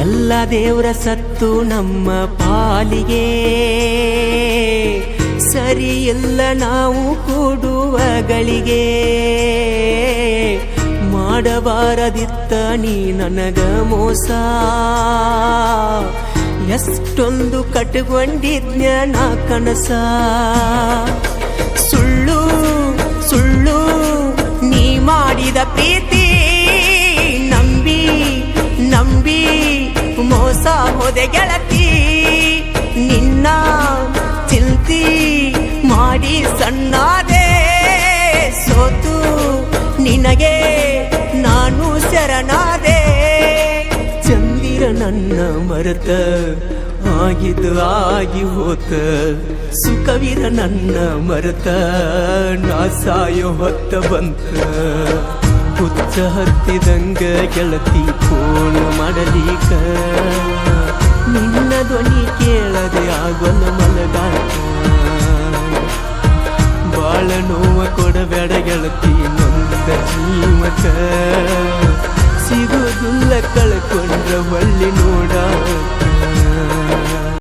ಎಲ್ಲ ದೇವ್ರ ಸತ್ತು ನಮ್ಮ ಪಾಲಿಗೆ ಸರಿ ಇಲ್ಲ ನಾವು ಕೂಡುವ ಗಳಿಗೆ ಮಾಡಬಾರದಿತ್ತ ನೀ ನನಗ ಮೋಸ ಎಷ್ಟೊಂದು ಕಟ್ಕೊಂಡಿದ್ನ ನಾ ಕನಸ ಸುಳ್ಳು ಸುಳ್ಳು ನೀ ಮಾಡಿದ ಪ್ರೀತಿ ನಂಬಿ ನಂಬಿ ಮೋಸ ಹೋದೆ ಗೆಳತಿ ನಿನ್ನ ಚಿಂತಿ ಮಾಡಿ ಸಣ್ಣಾದೆ ಸೋತು ನಿನಗೆ ನಾನು ಶರಣಾದೆ ಚಂದಿರ ನನ್ನ ಮರೆತ ಆಗಿದ್ದು ಆಗಿ ಹೋತ ಸುಖವಿರ ನನ್ನ ಮರೆತ ನಾ ಸಾಯೋ ಹೊತ್ತ ಬಂತ ಹುಚ್ಚ ಹತ್ತಿದಂಗ ಗೆಳತಿ ಫೋನ್ ಮಾಡಲಿಕ ನಿನ್ನ ಧ್ವನಿ ಕೇಳದೆ ಆಗೋಲ್ಲ ಮಲಗಾಟ ಬಾಳ ನೋವ ಕೊಡಬೇಡ ಗೆಳತಿ ನೊಂದ ಜೀವಕ ಸಿಗೋದಿಲ್ಲ ಕಳ್ಕೊಂಡ್ರ ಹೊಳ್ಳಿ ನೋಡ